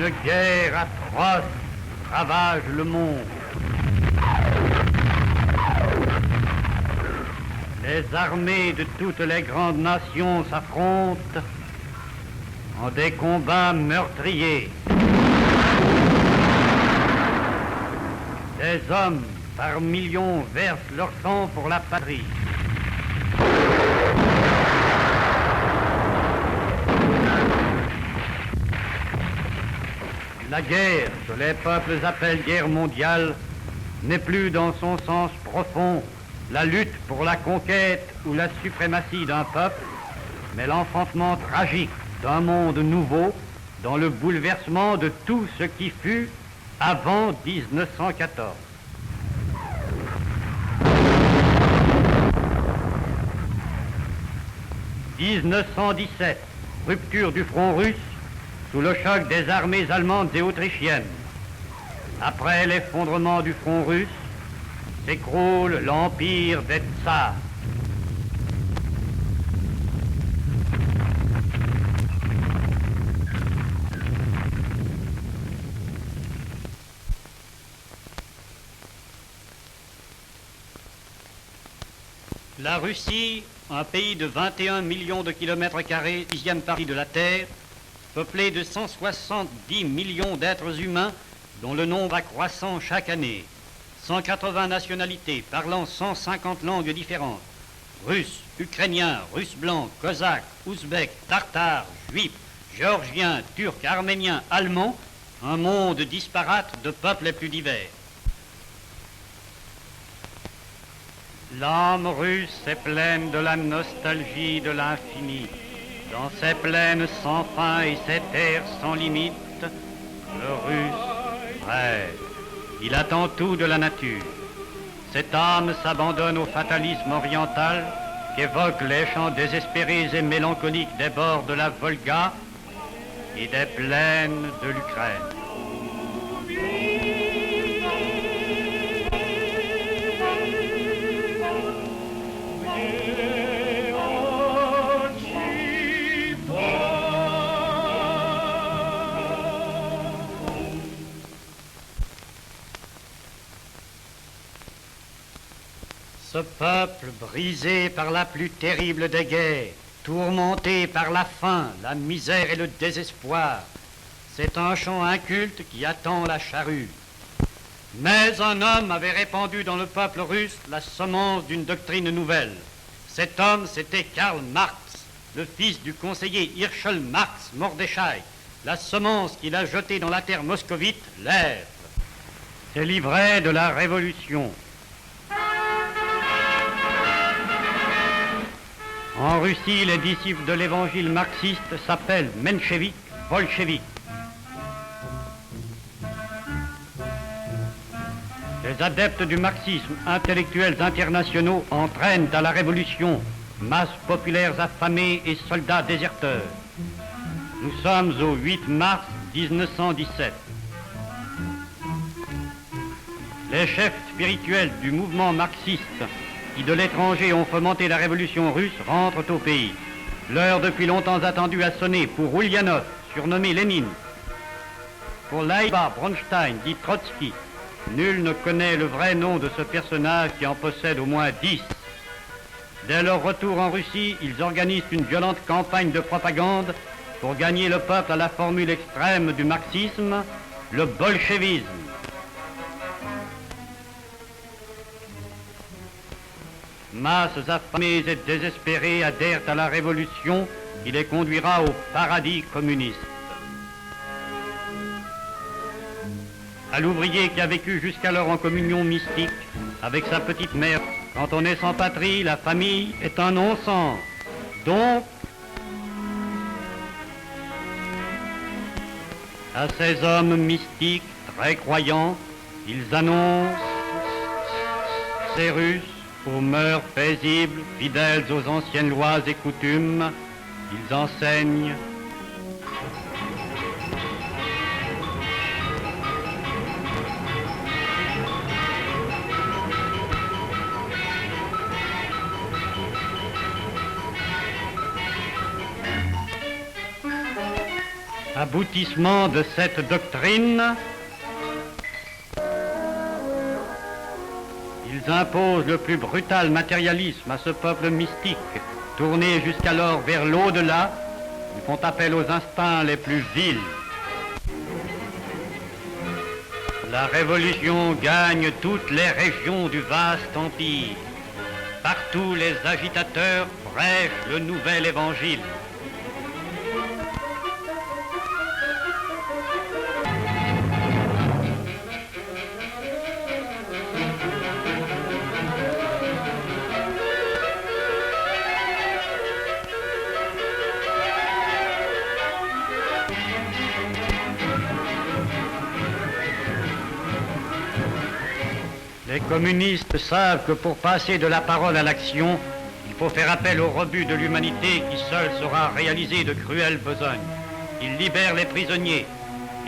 Une guerre atroce ravage le monde. Les armées de toutes les grandes nations s'affrontent en des combats meurtriers. Des hommes par millions versent leur sang pour la patrie. La guerre, que les peuples appellent guerre mondiale, n'est plus dans son sens profond la lutte pour la conquête ou la suprématie d'un peuple, mais l'enfantement tragique d'un monde nouveau dans le bouleversement de tout ce qui fut avant 1914. « 1917, rupture du front russe sous le choc des armées allemandes et autrichiennes. Après l'effondrement du front russe, s'écroule l'empire des tsars. La Russie, un pays de 21 millions de kilomètres carrés, 10e partie de la Terre, peuplé de 170 millions d'êtres humains, dont le nombre accroissant chaque année. 180 nationalités, parlant 150 langues différentes. Russes, Ukrainiens, Russes blancs, Cosaques, Ouzbeks, Tartares, Juifs, Géorgiens, Turcs, Arméniens, Allemands, un monde disparate de peuples les plus divers. L'âme russe est pleine de la nostalgie de l'infini. Dans ces plaines sans fin et ces terres sans limite, le Russe rêve. Il attend tout de la nature. Cette âme s'abandonne au fatalisme oriental qu'évoquent les chants désespérés et mélancoliques des bords de la Volga et des plaines de l'Ukraine. Ce peuple brisé par la plus terrible des guerres, tourmenté par la faim, la misère et le désespoir, c'est un chant inculte qui attend la charrue. Mais un homme avait répandu dans le peuple russe la semence d'une doctrine nouvelle. Cet homme, c'était Karl Marx, le fils du conseiller Hirschel Marx Mordechai. La semence qu'il a jetée dans la terre moscovite, l'herbe. C'est l'ivraie de la révolution. En Russie, les disciples de l'évangile marxiste s'appellent mencheviks, bolcheviks. Les adeptes du marxisme, intellectuels internationaux, entraînent à la révolution masses populaires affamées et soldats déserteurs. Nous sommes au 8 mars 1917. Les chefs spirituels du mouvement marxiste qui de l'étranger ont fomenté la révolution russe rentrent au pays. L'heure depuis longtemps attendue a sonné pour Ulyanov, surnommé Lénine, pour Laïba Bronstein, dit Trotsky. Nul ne connaît le vrai nom de ce personnage qui en possède au moins 10. Dès leur retour en Russie, ils organisent une violente campagne de propagande pour gagner le peuple à la formule extrême du marxisme, le bolchevisme. Masses affamées et désespérées adhèrent à la révolution qui les conduira au paradis communiste. À l'ouvrier qui a vécu jusqu'alors en communion mystique avec sa petite mère, quand on est sans patrie, la famille est un non-sens. Donc, à ces hommes mystiques, très croyants, ils annoncent ces Russes aux mœurs paisibles, fidèles aux anciennes lois et coutumes, ils enseignent Aboutissement de cette doctrine, ils imposent le plus brutal matérialisme à ce peuple mystique, tourné jusqu'alors vers l'au-delà. Ils font appel aux instincts les plus vils. La Révolution gagne toutes les régions du vaste empire. Partout, les agitateurs prêchent le nouvel évangile. Les communistes savent que pour passer de la parole à l'action, il faut faire appel au rebut de l'humanité qui seul saura réaliser de cruelles besognes. Ils libèrent les prisonniers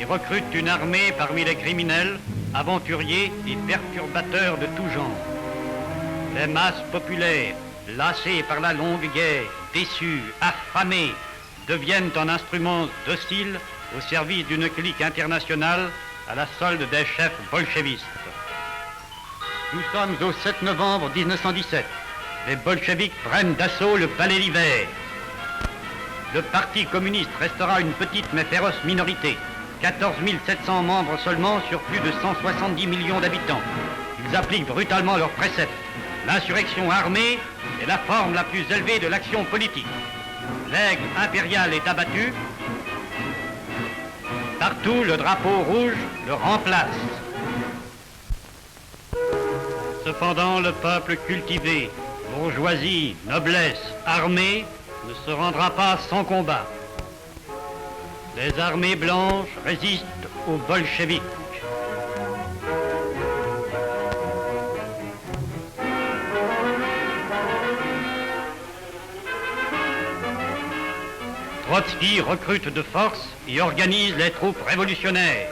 et recrutent une armée parmi les criminels, aventuriers et perturbateurs de tout genre. Les masses populaires, lassées par la longue guerre, déçues, affamées, deviennent un instrument docile au service d'une clique internationale à la solde des chefs bolchevistes. Nous sommes au 7 novembre 1917. Les bolcheviks prennent d'assaut le palais d'hiver. Le Parti communiste restera une petite mais féroce minorité. 14 700 membres seulement sur plus de 170 millions d'habitants. Ils appliquent brutalement leurs préceptes. L'insurrection armée est la forme la plus élevée de l'action politique. L'aigle impérial est abattu. Partout, le drapeau rouge le remplace. Cependant, le peuple cultivé, bourgeoisie, noblesse, armée, ne se rendra pas sans combat. Les armées blanches résistent aux bolcheviks. Trotsky recrute de force et organise les troupes révolutionnaires.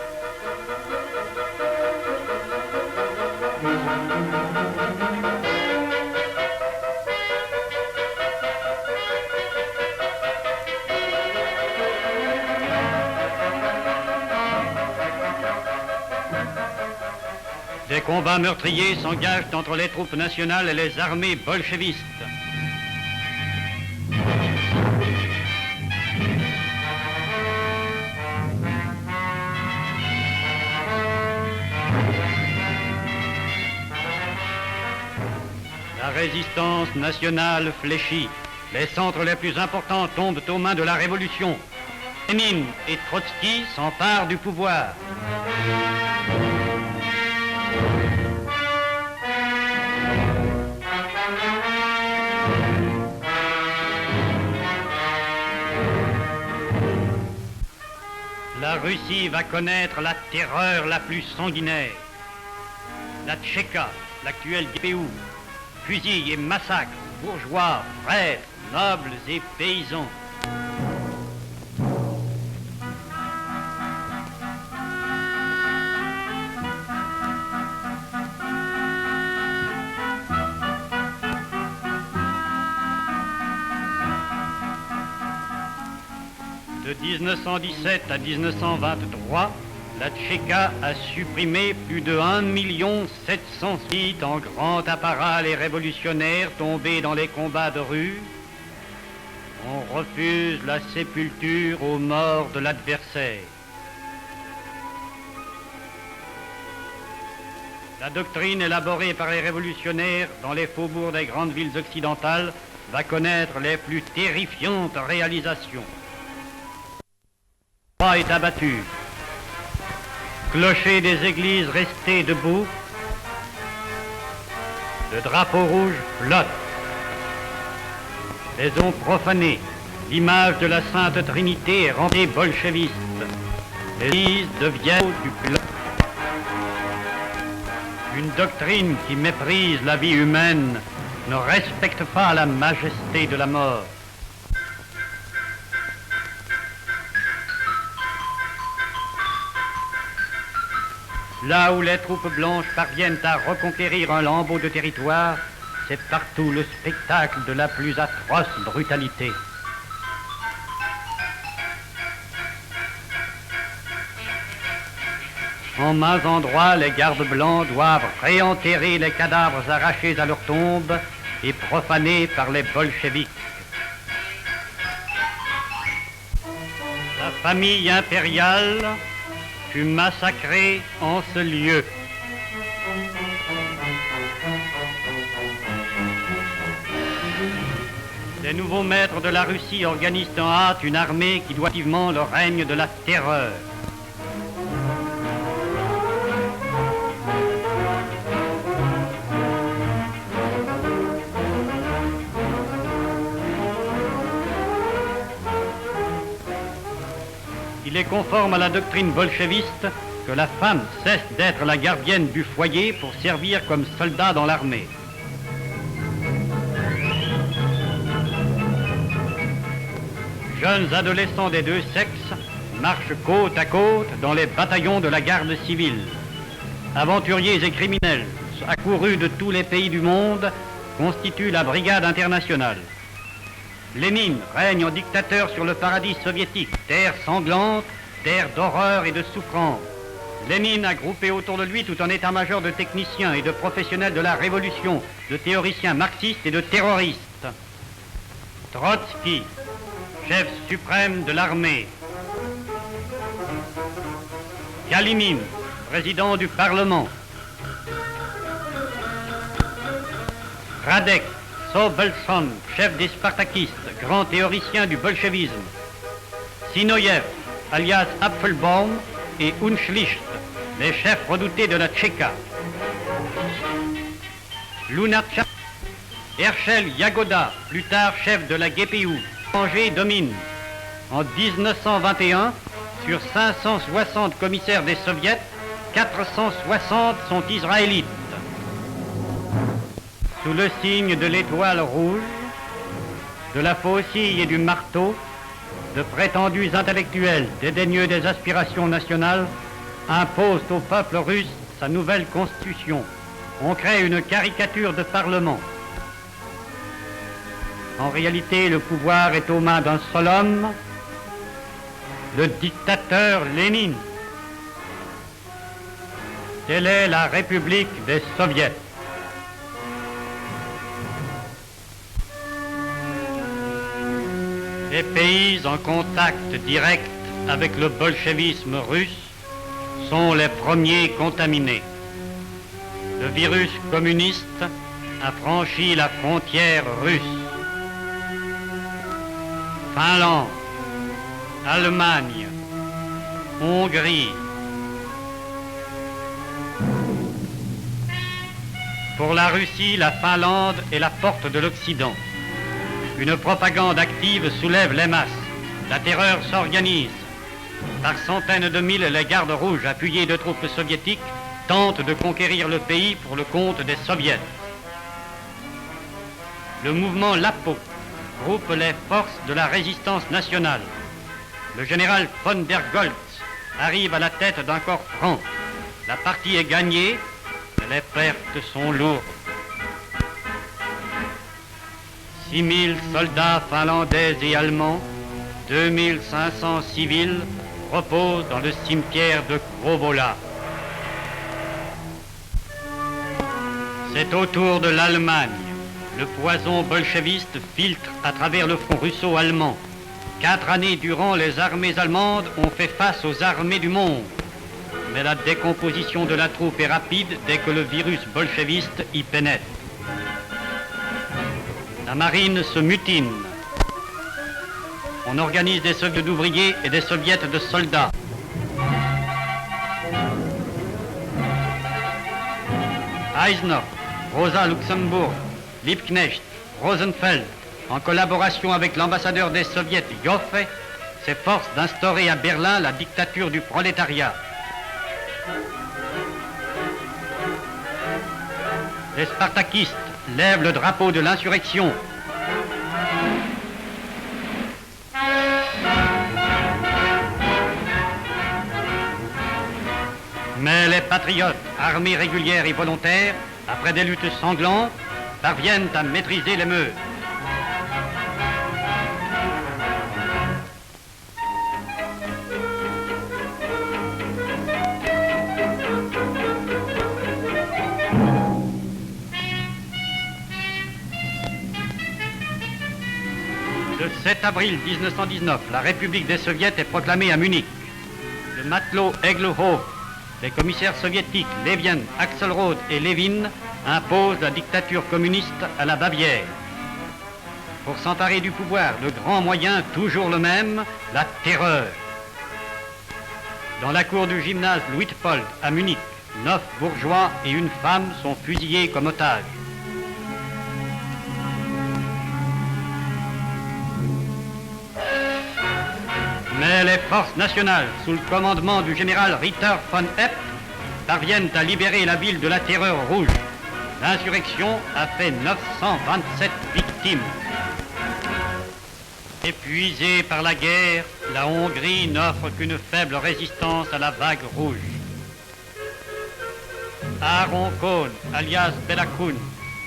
Des combats meurtriers s'engagent entre les troupes nationales et les armées bolchevistes. La résistance nationale fléchit. Les centres les plus importants tombent aux mains de la Révolution. Lénine et Trotsky s'emparent du pouvoir. La Russie va connaître la terreur la plus sanguinaire. La Tchéka, l'actuelle GPU, fusille et massacre bourgeois, frères, nobles et paysans. De 1917 à 1923, la Tchéka a supprimé plus de 1 700 sites en grand apparat les révolutionnaires tombés dans les combats de rue. On refuse la sépulture aux morts de l'adversaire. La doctrine élaborée par les révolutionnaires dans les faubourgs des grandes villes occidentales va connaître les plus terrifiantes réalisations. Le roi est abattu. Clocher des églises resté debout. Le drapeau rouge flotte. Les ont profané. L'image de la Sainte Trinité est rendue bolchevistes. Les églises deviennent du peuple. Une doctrine qui méprise la vie humaine ne respecte pas la majesté de la mort. Là où les troupes blanches parviennent à reconquérir un lambeau de territoire, c'est partout le spectacle de la plus atroce brutalité. En mains endroits, les gardes blancs doivent réenterrer les cadavres arrachés à leur tombe et profanés par les bolcheviks. La famille impériale fut massacrée en ce lieu. Les nouveaux maîtres de la Russie organisent en hâte une armée qui doit vivement le règne de la terreur. Il est conforme à la doctrine bolchéviste que la femme cesse d'être la gardienne du foyer pour servir comme soldat dans l'armée. Jeunes adolescents des deux sexes marchent côte à côte dans les bataillons de la garde civile. Aventuriers et criminels, accourus de tous les pays du monde, constituent la brigade internationale. Lénine règne en dictateur sur le paradis soviétique, terre sanglante, terre d'horreur et de souffrance. Lénine a groupé autour de lui tout un état-major de techniciens et de professionnels de la révolution, de théoriciens marxistes et de terroristes. Trotsky, chef suprême de l'armée. Kalinine, président du Parlement. Radek Sobelson, chef des Spartakistes, grand théoricien du bolchevisme. Sinoyev, alias Apfelbaum, et Unschlicht, les chefs redoutés de la Tchéka. Lunacek, Herschel Yagoda, plus tard chef de la GPU. Angers domine. En 1921, sur 560 commissaires des soviets, 460 sont israélites. Sous le signe de l'étoile rouge, de la faucille et du marteau, de prétendus intellectuels dédaigneux des aspirations nationales imposent au peuple russe sa nouvelle constitution. On crée une caricature de parlement. En réalité, le pouvoir est aux mains d'un seul homme, le dictateur Lénine. Telle est la République des Soviets. Les pays en contact direct avec le bolchevisme russe sont les premiers contaminés. Le virus communiste a franchi la frontière russe. Finlande, Allemagne, Hongrie. Pour la Russie, la Finlande est la porte de l'Occident. Une propagande active soulève les masses. La terreur s'organise. Par centaines de mille, les gardes rouges, appuyés de troupes soviétiques, tentent de conquérir le pays pour le compte des soviets. Le mouvement Lapo groupe les forces de la résistance nationale. Le général von der Goltz arrive à la tête d'un corps franc. La partie est gagnée, mais les pertes sont lourdes. 6 000 soldats finlandais et allemands, 2 500 civils reposent dans le cimetière de Kouvola. C'est au tour de l'Allemagne. Le poison bolchéviste filtre à travers le front russo-allemand. 4 années durant, les armées allemandes ont fait face aux armées du monde. Mais la décomposition de la troupe est rapide dès que le virus bolchéviste y pénètre. La marine se mutine. On organise des soviets d'ouvriers et des soviets de soldats. Eisner, Rosa Luxemburg, Liebknecht, Rosenfeld, en collaboration avec l'ambassadeur des soviets Yoffe, s'efforcent d'instaurer à Berlin la dictature du prolétariat. Les spartakistes lèvent le drapeau de l'insurrection. Mais les patriotes, armés régulières et volontaires, après des luttes sanglantes, parviennent à maîtriser l'émeute. Le 7 avril 1919, la République des Soviets est proclamée à Munich. Le matelot Eglohof, les commissaires soviétiques Levin, Axelrod et Levin imposent la dictature communiste à la Bavière. Pour s'emparer du pouvoir, le grand moyen, toujours le même, la terreur. Dans la cour du gymnase Luitpold à Munich, 9 bourgeois et une femme sont fusillés comme otages. Mais les forces nationales, sous le commandement du général Ritter von Epp, parviennent à libérer la ville de la terreur rouge. L'insurrection a fait 927 victimes. Épuisée par la guerre, la Hongrie n'offre qu'une faible résistance à la vague rouge. Aaron Kohn, alias Bela Kun,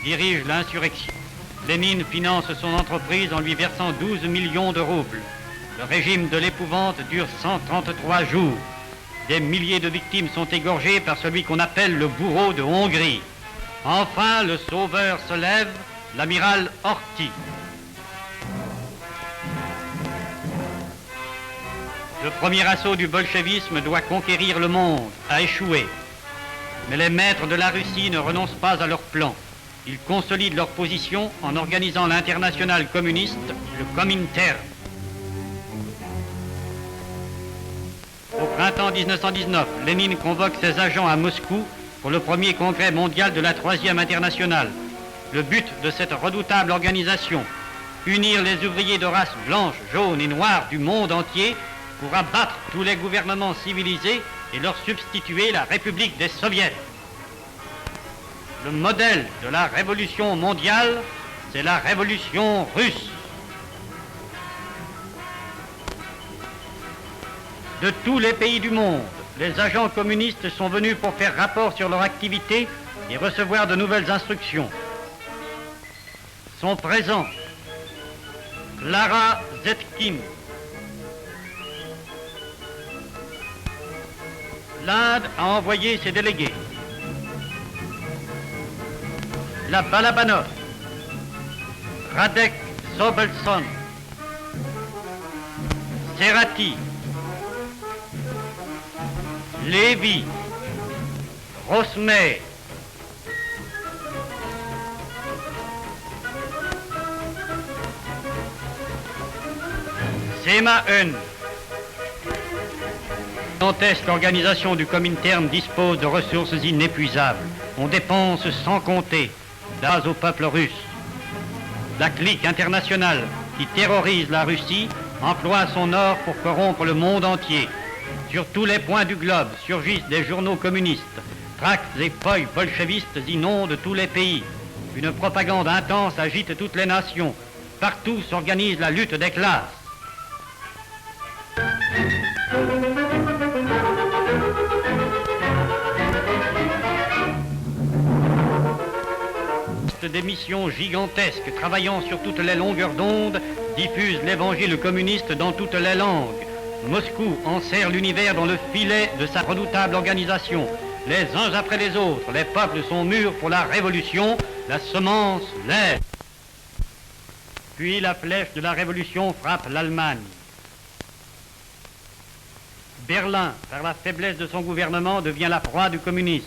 dirige l'insurrection. Lénine finance son entreprise en lui versant 12 millions de roubles. Le régime de l'épouvante dure 133 jours. Des milliers de victimes sont égorgées par celui qu'on appelle le bourreau de Hongrie. Enfin, le sauveur se lève, l'amiral Horthy. Le premier assaut du bolchevisme doit conquérir le monde, a échoué. Mais les maîtres de la Russie ne renoncent pas à leur plan. Ils consolident leur position en organisant l'internationale communiste, le Komintern. Au printemps 1919, Lénine convoque ses agents à Moscou pour le premier congrès mondial de la Troisième Internationale. Le but de cette redoutable organisation, unir les ouvriers de race blanche, jaune et noire du monde entier pour abattre tous les gouvernements civilisés et leur substituer la République des Soviets. Le modèle de la révolution mondiale, c'est la révolution russe. De tous les pays du monde, les agents communistes sont venus pour faire rapport sur leur activité et recevoir de nouvelles instructions. Sont présents Clara Zetkin. L'Inde a envoyé ses délégués. La Balabanov, Radek Sobelson, Serati, Lévy, Rosmer, Semaen. La gigantesque organisation du Komintern dispose de ressources inépuisables. On dépense sans compter, grâce au peuple russe. La clique internationale qui terrorise la Russie emploie son or pour corrompre le monde entier. Sur tous les points du globe surgissent des journaux communistes. Tracts et feuilles bolchevistes inondent tous les pays. Une propagande intense agite toutes les nations. Partout s'organise la lutte des classes. Des missions gigantesques travaillant sur toutes les longueurs d'onde diffusent l'évangile communiste dans toutes les langues. Moscou enserre l'univers dans le filet de sa redoutable organisation. Les uns après les autres, les peuples sont mûrs pour la révolution, la semence lève. Puis la flèche de la révolution frappe l'Allemagne. Berlin, par la faiblesse de son gouvernement, devient la proie du communisme.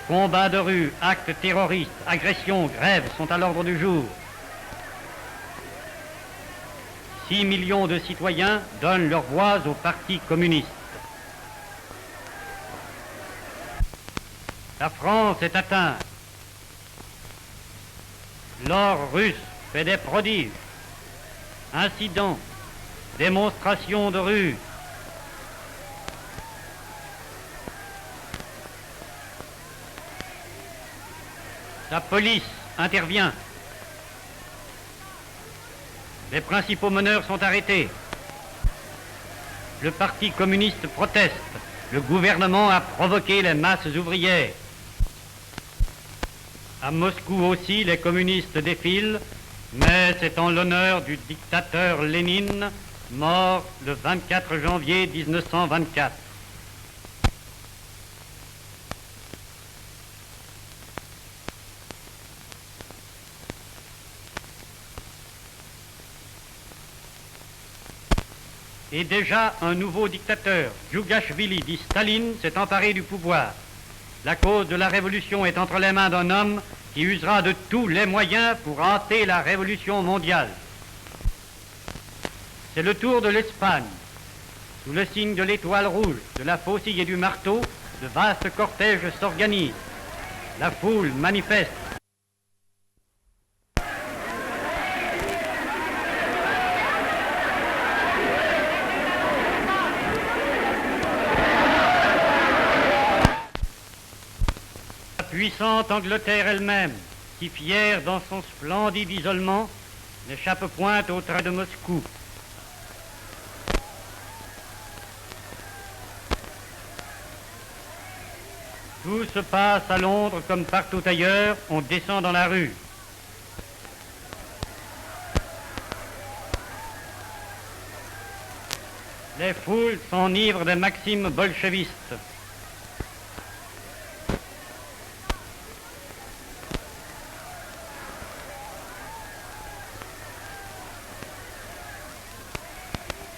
Combats de rue, actes terroristes, agressions, grèves sont à l'ordre du jour. 6 millions de citoyens donnent leur voix au Parti communiste. La France est atteinte. L'or russe fait des prodiges. Incidents, démonstrations de rue. La police intervient. Les principaux meneurs sont arrêtés. Le Parti communiste proteste. Le gouvernement a provoqué les masses ouvrières. À Moscou aussi, les communistes défilent, mais c'est en l'honneur du dictateur Lénine, mort le 24 janvier 1924. Et déjà un nouveau dictateur, Djougashvili, dit Staline, s'est emparé du pouvoir. La cause de la révolution est entre les mains d'un homme qui usera de tous les moyens pour hâter la révolution mondiale. C'est le tour de l'Espagne. Sous le signe de l'étoile rouge, de la faucille et du marteau, de vastes cortèges s'organisent. La foule manifeste. La puissante Angleterre elle-même, si fière dans son splendide isolement, n'échappe point au train de Moscou. Tout se passe à Londres comme partout ailleurs, on descend dans la rue. Les foules s'enivrent des maximes bolchevistes.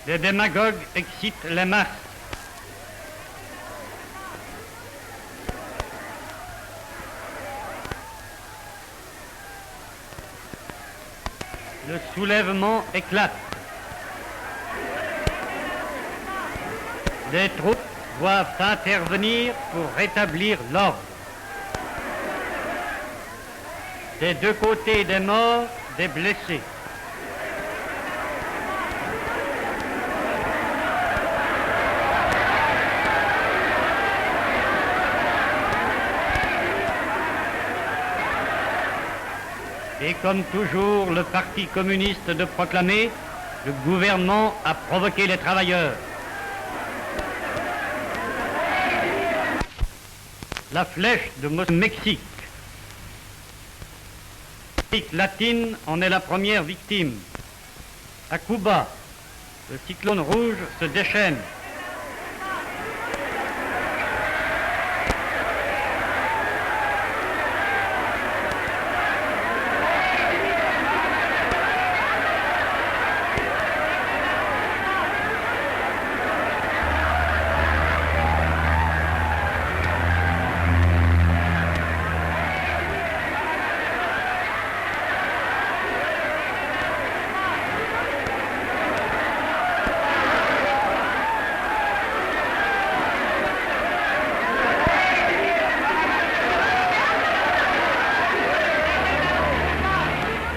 Les démagogues excitent les masses. Le soulèvement éclate. Les troupes doivent intervenir pour rétablir l'ordre. Des deux côtés des morts, des blessés. Et comme toujours, le Parti communiste de proclamer, le gouvernement a provoqué les travailleurs. La flèche de Mexique. L'Amérique latine en est la première victime. À Cuba, le cyclone rouge se déchaîne.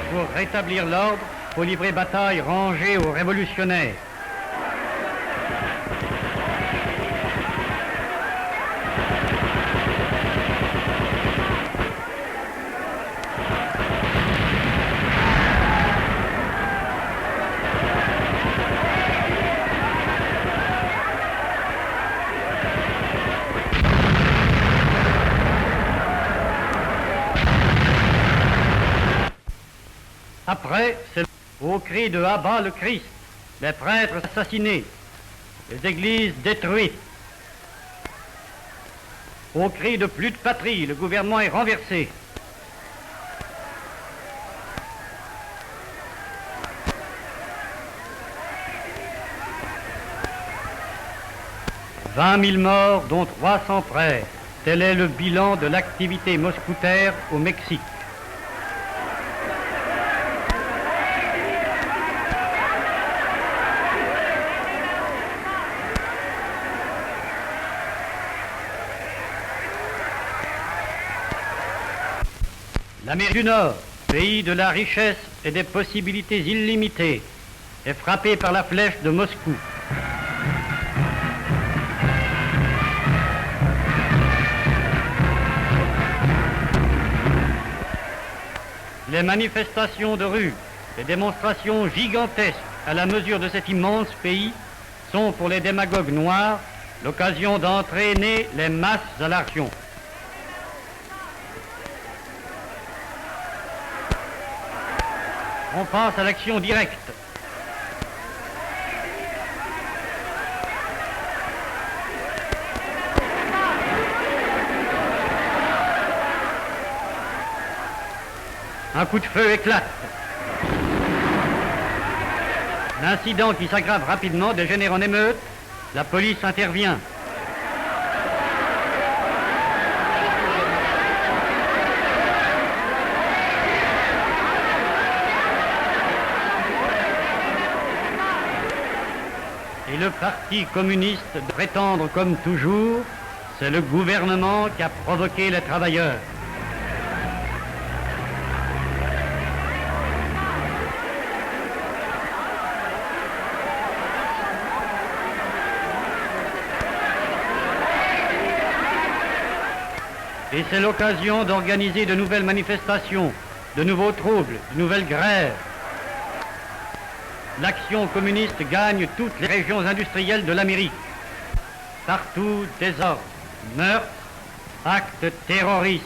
Pour rétablir l'ordre, faut livrer bataille rangée aux révolutionnaires. Après, c'est au cri de « Abat le Christ », les prêtres assassinés, les églises détruites. Au cri de « Plus de patrie », le gouvernement est renversé. « 20 000 morts, dont 300 prêtres. Tel est le bilan de l'activité moscoutaire au Mexique. L'Amérique du Nord, pays de la richesse et des possibilités illimitées, est frappée par la flèche de Moscou. Les manifestations de rue, les démonstrations gigantesques à la mesure de cet immense pays sont pour les démagogues noirs l'occasion d'entraîner les masses à l'action. On passe à l'action directe. Un coup de feu éclate. Incident qui s'aggrave rapidement, dégénère en émeute. La police intervient. Et le Parti communiste prétendre comme toujours, c'est le gouvernement qui a provoqué les travailleurs. Et c'est l'occasion d'organiser de nouvelles manifestations, de nouveaux troubles, de nouvelles grèves. L'action communiste gagne toutes les régions industrielles de l'Amérique. Partout, désordre, meurtres, actes terroristes.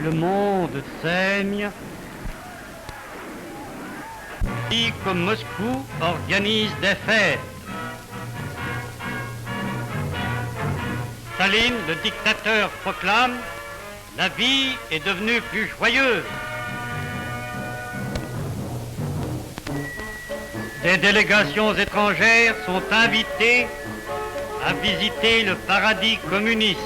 Le monde saigne. Pays comme Moscou organise des fêtes. Staline, le dictateur, proclame « La vie est devenue plus joyeuse ». Des délégations étrangères sont invitées à visiter le paradis communiste.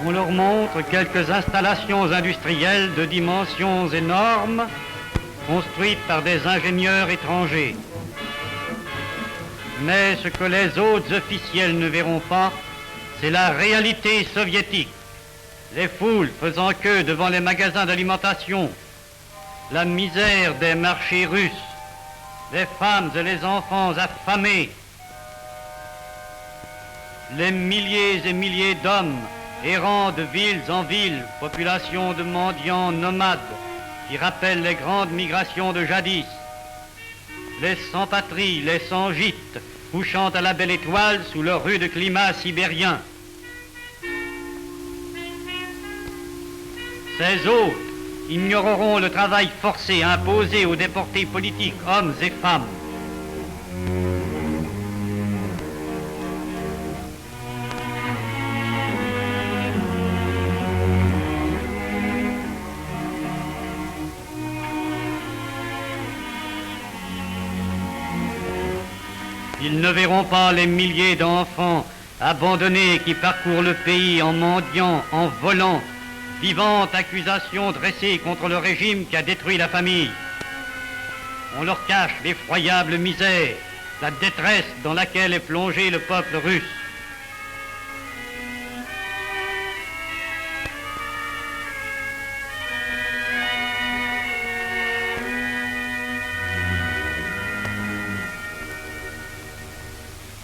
On leur montre quelques installations industrielles de dimensions énormes, construites par des ingénieurs étrangers. Mais ce que les autres officiels ne verront pas, c'est la réalité soviétique. Les foules faisant queue devant les magasins d'alimentation, la misère des marchés russes, les femmes et les enfants affamés, les milliers et milliers d'hommes errant de villes en villes, population de mendiants nomades qui rappellent les grandes migrations de jadis, les sans-patrie, les sans-gîtes, couchant à la belle étoile sous leur rude climat sibérien. Ces autres ignoreront le travail forcé imposé aux déportés politiques, hommes et femmes. Ils ne verront pas les milliers d'enfants abandonnés qui parcourent le pays en mendiant, en volant, vivant accusations dressées contre le régime qui a détruit la famille. On leur cache l'effroyable misère, la détresse dans laquelle est plongé le peuple russe.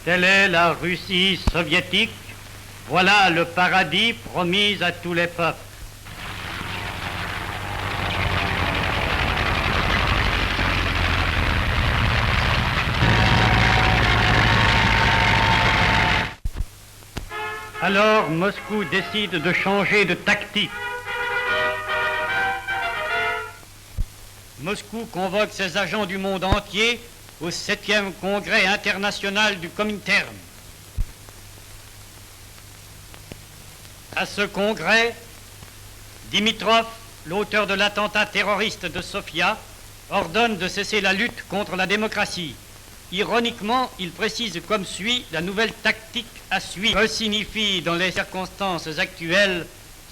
Telle est la Russie soviétique, voilà le paradis promis à tous les peuples. Alors Moscou décide de changer de tactique. Moscou convoque ses agents du monde entier au 7e congrès international du Comintern. À ce congrès, Dimitrov, l'auteur de l'attentat terroriste de Sofia, ordonne de cesser la lutte contre la démocratie. Ironiquement, il précise comme suit la nouvelle tactique à suivre. Que signifie dans les circonstances actuelles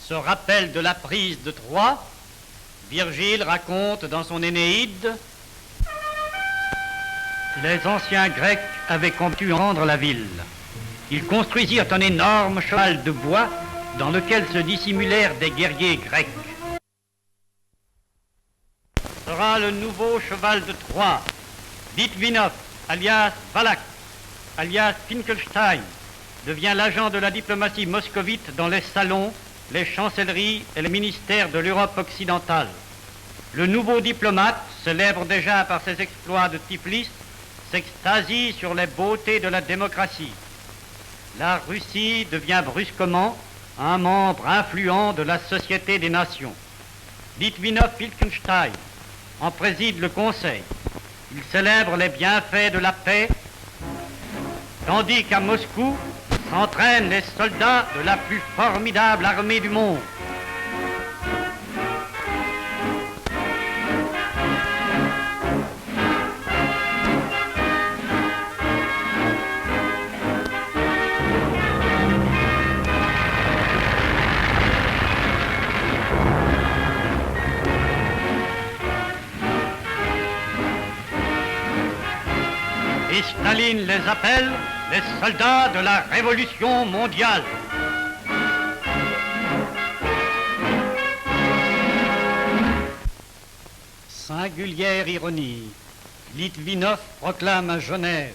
ce rappel de la prise de Troie? Virgile raconte dans son Énéide, les anciens Grecs avaient combattu rendre la ville. Ils construisirent un énorme cheval de bois dans lequel se dissimulèrent des guerriers grecs. Ce sera le nouveau cheval de Troie. Litvinov, alias Valak, alias Finkelstein, devient l'agent de la diplomatie moscovite dans les salons, les chancelleries et les ministères de l'Europe occidentale. Le nouveau diplomate, célèbre déjà par ses exploits de Tiflis, s'extasie sur les beautés de la démocratie. La Russie devient brusquement un membre influent de la Société des Nations. Litvinov Finkelstein en préside le Conseil. Il célèbre les bienfaits de la paix, tandis qu'à Moscou s'entraînent les soldats de la plus formidable armée du monde. Et Staline les appelle les soldats de la Révolution mondiale. Singulière ironie, Litvinov proclame à Genève: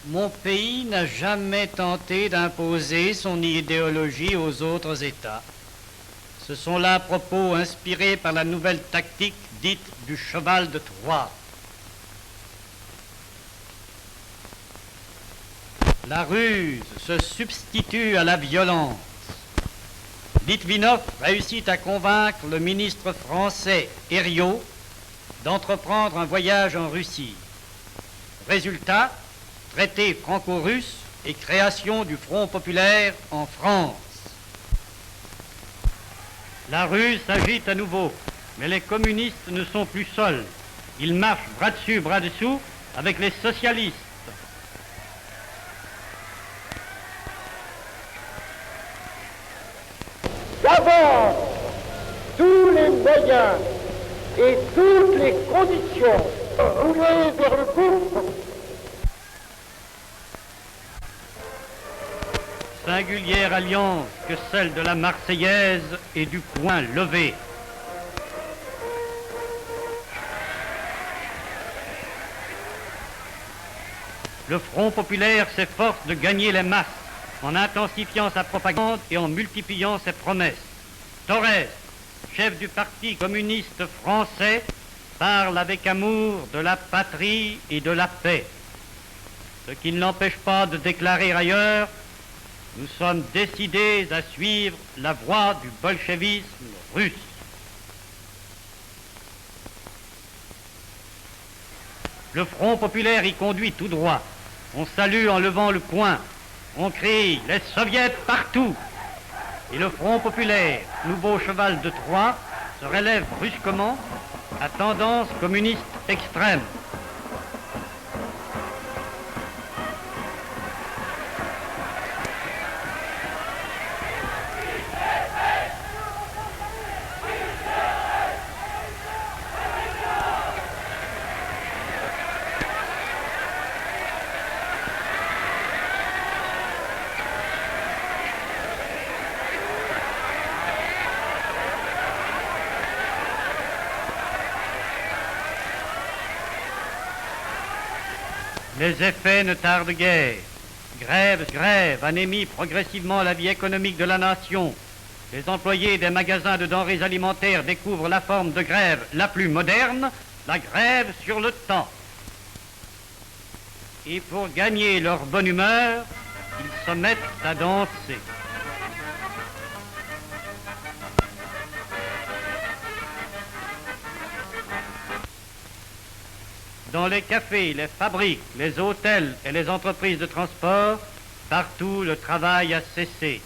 mon pays n'a jamais tenté d'imposer son idéologie aux autres États. Ce sont là propos inspirés par la nouvelle tactique dite du cheval de Troie. La ruse se substitue à la violence. Litvinov réussit à convaincre le ministre français Herriot d'entreprendre un voyage en Russie. Résultat, traité franco-russe et création du Front populaire en France. La rue s'agite à nouveau, mais les communistes ne sont plus seuls. Ils marchent bras dessus, bras dessous avec les socialistes. D'avoir tous les moyens et toutes les conditions roulées vers le gouffre. Singulière alliance que celle de la Marseillaise et du coin levé. Le Front populaire s'efforce de gagner les masses en intensifiant sa propagande et en multipliant ses promesses. Torres, chef du Parti communiste français, parle avec amour de la patrie et de la paix. Ce qui ne l'empêche pas de déclarer ailleurs: nous sommes décidés à suivre la voie du bolchevisme russe. Le Front populaire y conduit tout droit. On salue en levant le poing. On crie « Les soviets partout !» Et le Front populaire, nouveau cheval de Troie, se relève brusquement à tendance communiste extrême. Les effets ne tardent guère. Grève, anémie progressivement la vie économique de la nation. Les employés des magasins de denrées alimentaires découvrent la forme de grève la plus moderne, la grève sur le temps. Et pour gagner leur bonne humeur, ils se mettent à danser. Dans les cafés, les fabriques, les hôtels et les entreprises de transport, partout le travail a cessé.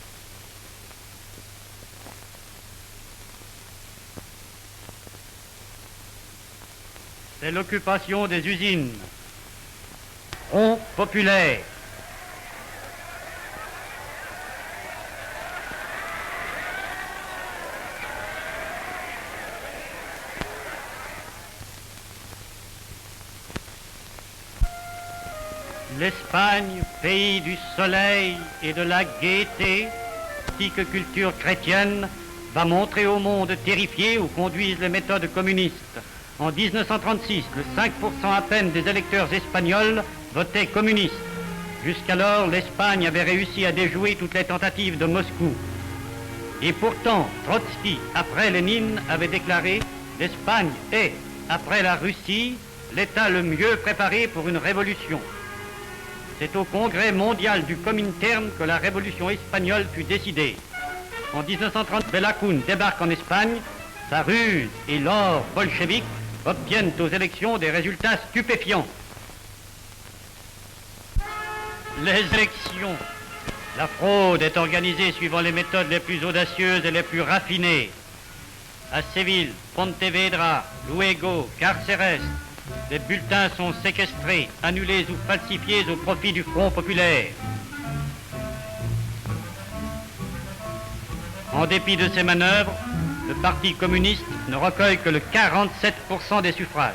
C'est l'occupation des usines. Front populaire. L'Espagne, pays du soleil et de la gaieté, antique culture chrétienne, va montrer au monde terrifié où conduisent les méthodes communistes. En 1936, le 5% à peine des électeurs espagnols votaient communistes. Jusqu'alors, l'Espagne avait réussi à déjouer toutes les tentatives de Moscou. Et pourtant, Trotsky, après Lénine, avait déclaré « L'Espagne est, après la Russie, l'État le mieux préparé pour une révolution ». C'est au Congrès mondial du Comintern que la révolution espagnole fut décidée. En 1930, Belakoun débarque en Espagne. Sa ruse et l'or bolchevique obtiennent aux élections des résultats stupéfiants. Les élections. La fraude est organisée suivant les méthodes les plus audacieuses et les plus raffinées. À Séville, Pontevedra, Luego, Carceres, les bulletins sont séquestrés, annulés ou falsifiés au profit du Front populaire. En dépit de ces manœuvres, le Parti communiste ne recueille que le 47% des suffrages.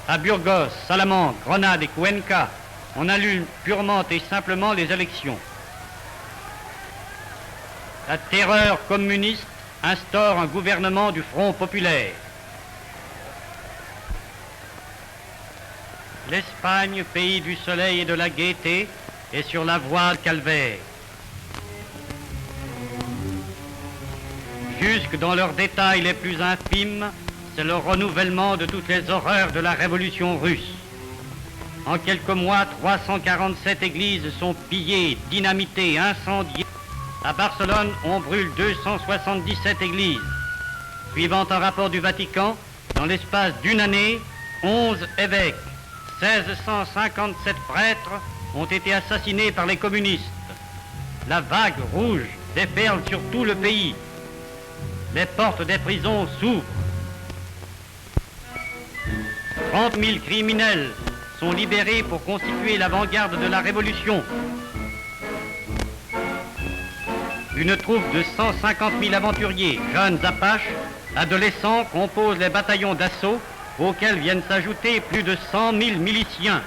À Burgos, Salamanque, Grenade et Cuenca, on annule purement et simplement les élections. La terreur communiste instaure un gouvernement du Front populaire. L'Espagne, pays du soleil et de la gaieté, est sur la voie calvaire. Jusque dans leurs détails les plus infimes, c'est le renouvellement de toutes les horreurs de la révolution russe. En quelques mois, 347 églises sont pillées, dynamitées, incendiées. À Barcelone, on brûle 277 églises. Suivant un rapport du Vatican, dans l'espace d'une année, 11 évêques, 1657 prêtres ont été assassinés par les communistes. La vague rouge déferle sur tout le pays. Les portes des prisons s'ouvrent. 30 000 criminels sont libérés pour constituer l'avant-garde de la révolution. Une troupe de 150 000 aventuriers, jeunes apaches, adolescents, compose les bataillons d'assaut auxquels viennent s'ajouter plus de 100 000 miliciens.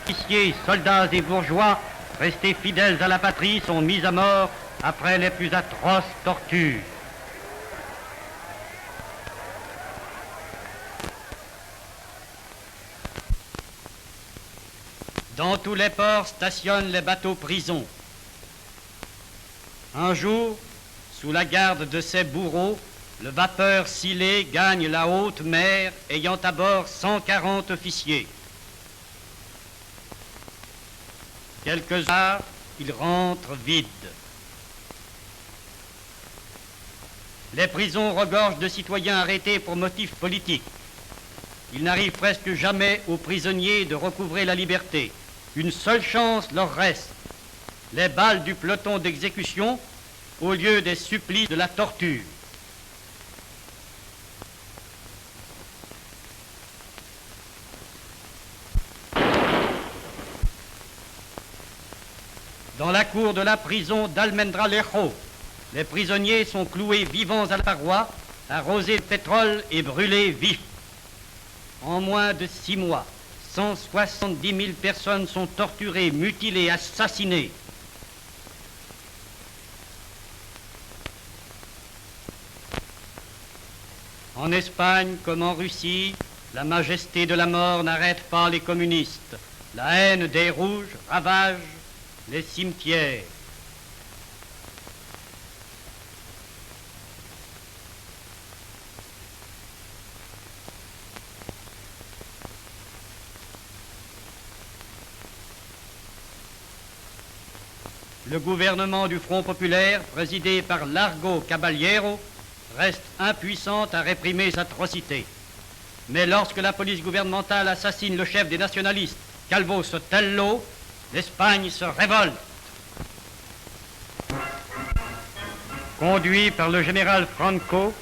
Officiers, soldats et bourgeois, restés fidèles à la patrie, sont mis à mort après les plus atroces tortures. Dans tous les ports stationnent les bateaux-prisons. Un jour, sous la garde de ses bourreaux, le vapeur scellé gagne la haute mer, ayant à bord 140 officiers. Quelques heures, il rentre vide. Les prisons regorgent de citoyens arrêtés pour motifs politiques. Il n'arrive presque jamais aux prisonniers de recouvrer la liberté. Une seule chance leur reste, les balles du peloton d'exécution au lieu des supplices de la torture. Dans la cour de la prison d'Almendralejo, les prisonniers sont cloués vivants à la paroi, arrosés de pétrole et brûlés vifs. En moins de 6 mois, 170 000 personnes sont torturées, mutilées, assassinées. En Espagne comme en Russie, la majesté de la mort n'arrête pas les communistes. La haine des rouges ravage les cimetières. Le gouvernement du Front populaire, présidé par Largo Caballero, reste impuissant à réprimer cette atrocité. Mais lorsque la police gouvernementale assassine le chef des nationalistes, Calvo Sotelo, l'Espagne se révolte. Conduits par le général Franco,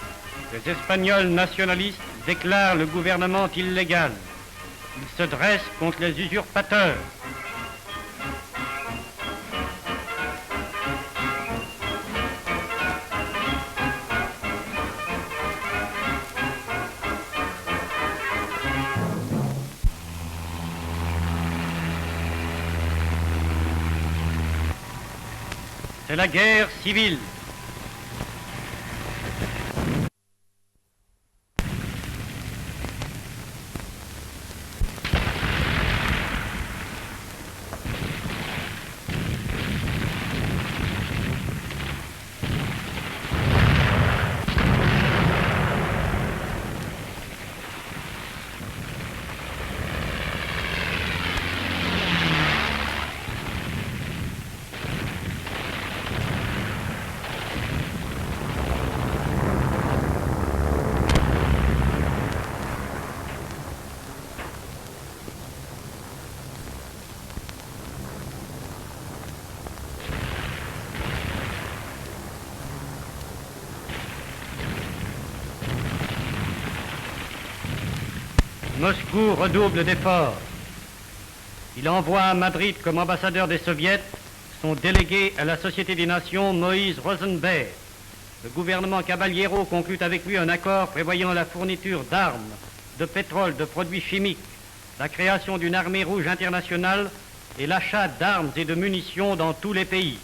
les Espagnols nationalistes déclarent le gouvernement illégal. Ils se dressent contre les usurpateurs. c'est la guerre civile. Moscou redouble d'efforts. Il envoie à Madrid comme ambassadeur des soviets son délégué à la Société des Nations, Moïse Rosenberg. Le gouvernement Caballero conclut avec lui un accord prévoyant la fourniture d'armes, de pétrole, de produits chimiques, la création d'une armée rouge internationale et l'achat d'armes et de munitions dans tous les pays.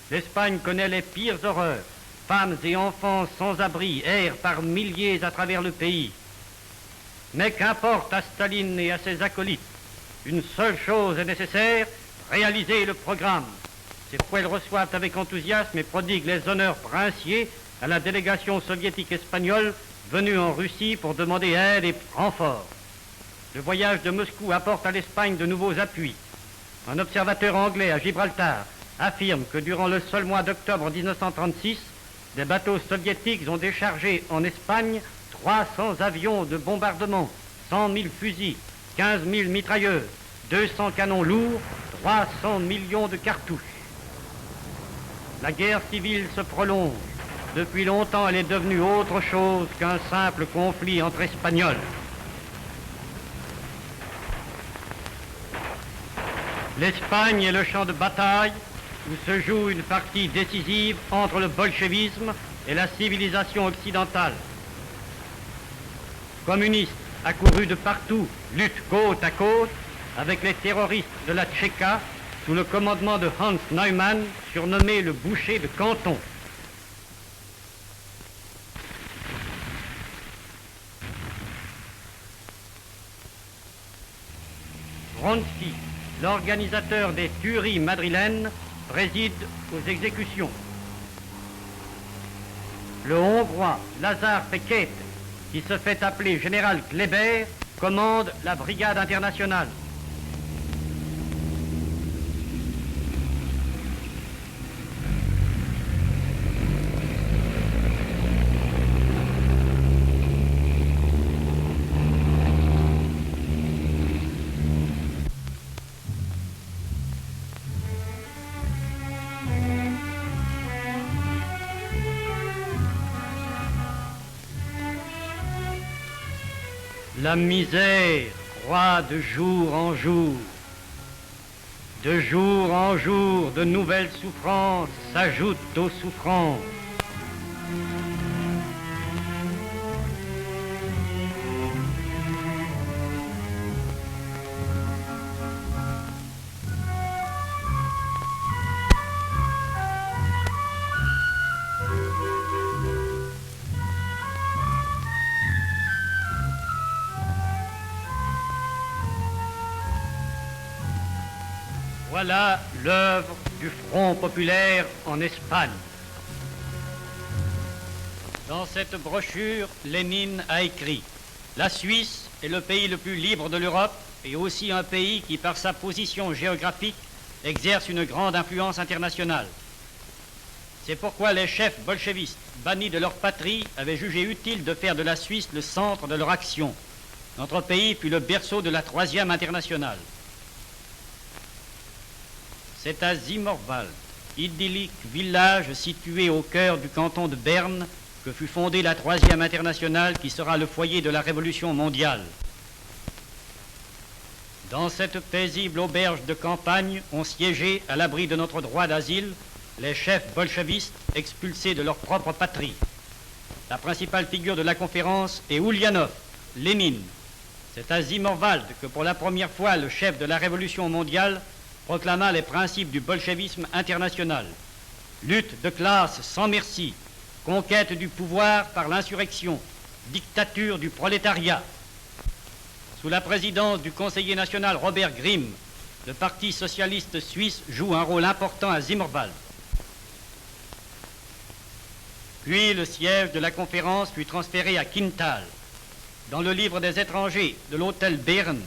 L'Espagne connaît les pires horreurs. Femmes et enfants sans abri errent par milliers à travers le pays. Mais qu'importe à Staline et à ses acolytes, une seule chose est nécessaire, réaliser le programme. C'est pourquoi ils reçoivent avec enthousiasme et prodiguent les honneurs princiers à la délégation soviétique espagnole venue en Russie pour demander aide et renfort. Le voyage de Moscou apporte à l'Espagne de nouveaux appuis. Un observateur anglais à Gibraltar affirme que durant le seul mois d'octobre 1936, des bateaux soviétiques ont déchargé en Espagne 300 avions de bombardement, 100 000 fusils, 15 000 mitrailleuses, 200 canons lourds, 300 millions de cartouches. La guerre civile se prolonge. Depuis longtemps, elle est devenue autre chose qu'un simple conflit entre Espagnols. L'Espagne est le champ de bataille où se joue une partie décisive entre le bolchevisme et la civilisation occidentale. Communistes accourus de partout luttent côte à côte avec les terroristes de la Tchéka sous le commandement de Hans Neumann, surnommé le boucher de Canton. Vronsky, l'organisateur des tueries madrilènes, préside aux exécutions. Le Hongrois Lazar Pekete, qui se fait appeler général Kléber, commande la brigade internationale. La misère croît de jour en jour. De jour en jour, de nouvelles souffrances s'ajoutent aux souffrances. Voilà l'œuvre du Front populaire en Espagne. Dans cette brochure, Lénine a écrit « La Suisse est le pays le plus libre de l'Europe et aussi un pays qui, par sa position géographique, exerce une grande influence internationale. C'est pourquoi les chefs bolchevistes, bannis de leur patrie, avaient jugé utile de faire de la Suisse le centre de leur action. Notre pays fut le berceau de la Troisième Internationale. C'est à Zimmerwald, idyllique village situé au cœur du canton de Berne, que fut fondée la Troisième Internationale qui sera le foyer de la Révolution mondiale. Dans cette paisible auberge de campagne ont siégé, à l'abri de notre droit d'asile, les chefs bolchevistes expulsés de leur propre patrie. La principale figure de la conférence est Ulyanov, Lénine. C'est à Zimmerwald que pour la première fois le chef de la Révolution mondiale proclama les principes du bolchevisme international. Lutte de classe sans merci, conquête du pouvoir par l'insurrection, dictature du prolétariat. Sous la présidence du conseiller national Robert Grimm, le Parti socialiste suisse joue un rôle important à Zimmerwald. Puis le siège de la conférence fut transféré à Kintal. Dans le livre des étrangers de l'hôtel Bern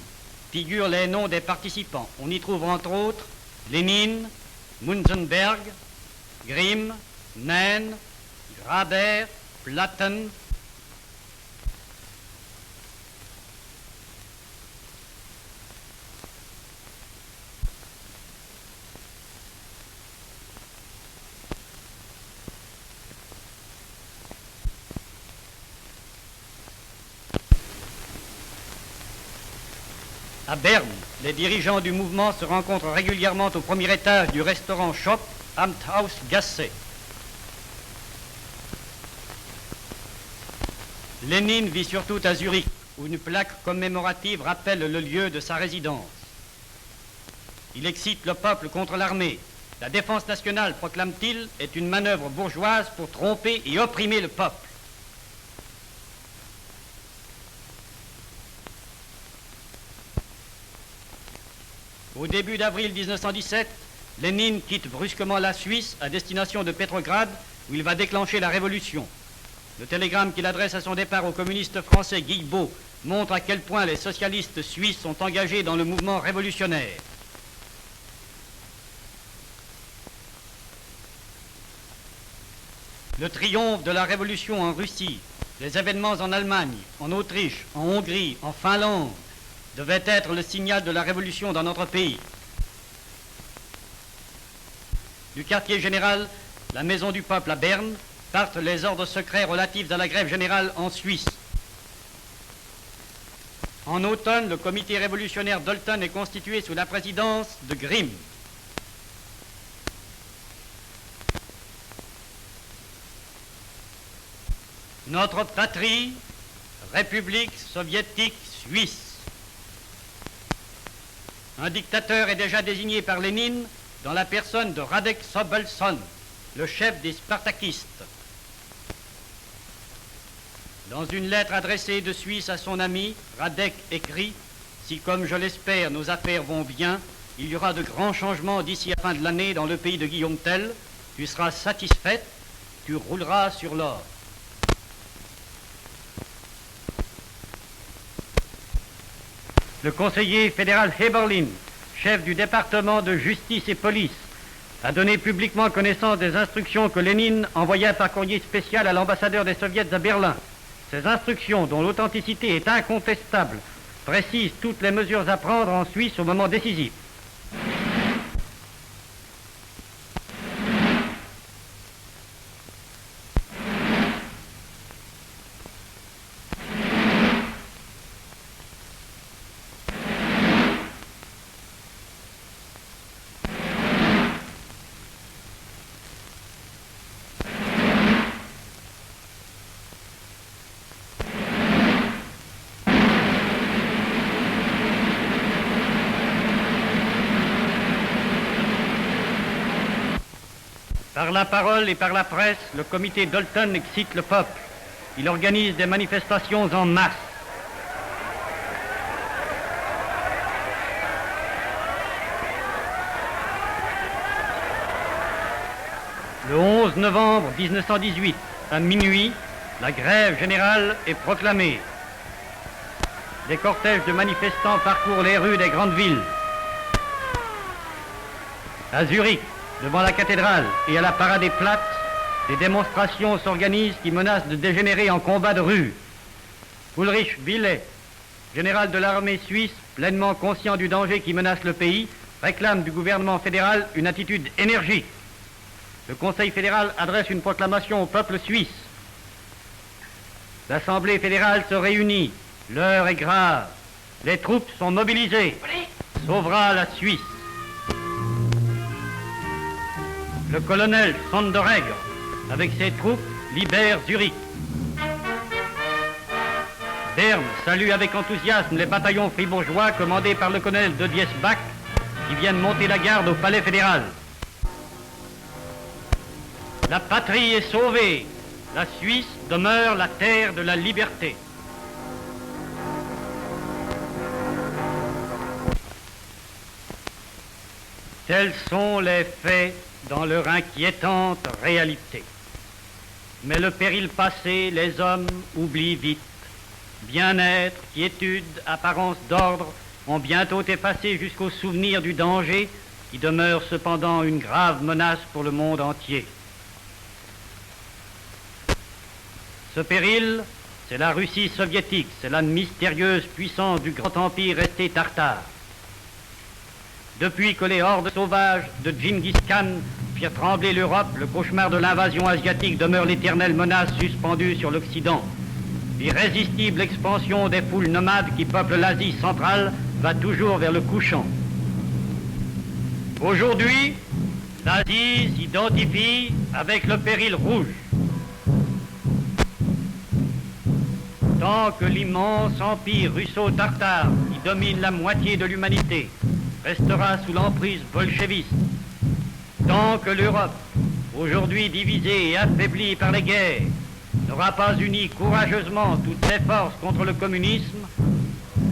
figurent les noms des participants. On y trouve entre autres Lénine, Munzenberg, Grimm, Nain, Graber, Platen. À Berne, les dirigeants du mouvement se rencontrent régulièrement au premier étage du restaurant Shop Amthausgasse. Lénine vit surtout à Zurich, où une plaque commémorative rappelle le lieu de sa résidence. Il excite le peuple contre l'armée. La défense nationale, proclame-t-il, est une manœuvre bourgeoise pour tromper et opprimer le peuple. Au début d'avril 1917, Lénine quitte brusquement la Suisse à destination de Petrograd, où il va déclencher la révolution. Le télégramme qu'il adresse à son départ au communiste français Guillebaud montre à quel point les socialistes suisses sont engagés dans le mouvement révolutionnaire. Le triomphe de la révolution en Russie, les événements en Allemagne, en Autriche, en Hongrie, en Finlande, devait être le signal de la révolution dans notre pays. Du quartier général, la maison du peuple à Berne, partent les ordres secrets relatifs à la grève générale en Suisse. En automne, le comité révolutionnaire d'Olten est constitué sous la présidence de Grimm. Notre patrie, République soviétique suisse. Un dictateur est déjà désigné par Lénine dans la personne de Radek Sobelson, le chef des spartakistes. Dans une lettre adressée de Suisse à son ami, Radek écrit « Si, comme je l'espère, nos affaires vont bien, il y aura de grands changements d'ici à la fin de l'année dans le pays de Guillaume Tell. Tu seras satisfaite, tu rouleras sur l'or. » Le conseiller fédéral Heberlin, chef du département de justice et police, a donné publiquement connaissance des instructions que Lénine envoya par courrier spécial à l'ambassadeur des soviets à Berlin. Ces instructions, dont l'authenticité est incontestable, précisent toutes les mesures à prendre en Suisse au moment décisif. Par la parole et par la presse, le comité d'Olten excite le peuple. Il organise des manifestations en masse. Le 11 novembre 1918, à minuit, la grève générale est proclamée. Des cortèges de manifestants parcourent les rues des grandes villes. À Zurich, devant la cathédrale et à la Paradeplatz, des démonstrations s'organisent qui menacent de dégénérer en combat de rue. Ulrich Willet, général de l'armée suisse, pleinement conscient du danger qui menace le pays, réclame du gouvernement fédéral une attitude énergique. Le Conseil fédéral adresse une proclamation au peuple suisse. L'Assemblée fédérale se réunit. L'heure est grave. Les troupes sont mobilisées. Sauvera la Suisse. Le colonel Sonderegger, avec ses troupes, libère Zurich. Berne salue avec enthousiasme les bataillons fribourgeois commandés par le colonel de Diesbach, qui viennent monter la garde au palais fédéral. La patrie est sauvée, la Suisse demeure la terre de la liberté. Tels sont les faits dans leur inquiétante réalité. Mais le péril passé, les hommes oublient vite. Bien-être, quiétude, apparence d'ordre ont bientôt effacé jusqu'au souvenir du danger qui demeure cependant une grave menace pour le monde entier. Ce péril, c'est la Russie soviétique, c'est la mystérieuse puissance du grand empire resté tartare. Depuis que les hordes sauvages de Djingis Khan firent trembler l'Europe, le cauchemar de l'invasion asiatique demeure l'éternelle menace suspendue sur l'Occident. L'irrésistible expansion des foules nomades qui peuplent l'Asie centrale va toujours vers le couchant. Aujourd'hui, l'Asie s'identifie avec le péril rouge. Tant que l'immense empire russo-tartare qui domine la moitié de l'humanité restera sous l'emprise bolchéviste, tant que l'Europe, aujourd'hui divisée et affaiblie par les guerres, n'aura pas uni courageusement toutes ses forces contre le communisme,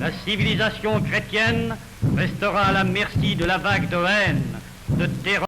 la civilisation chrétienne restera à la merci de la vague de haine, de terreur.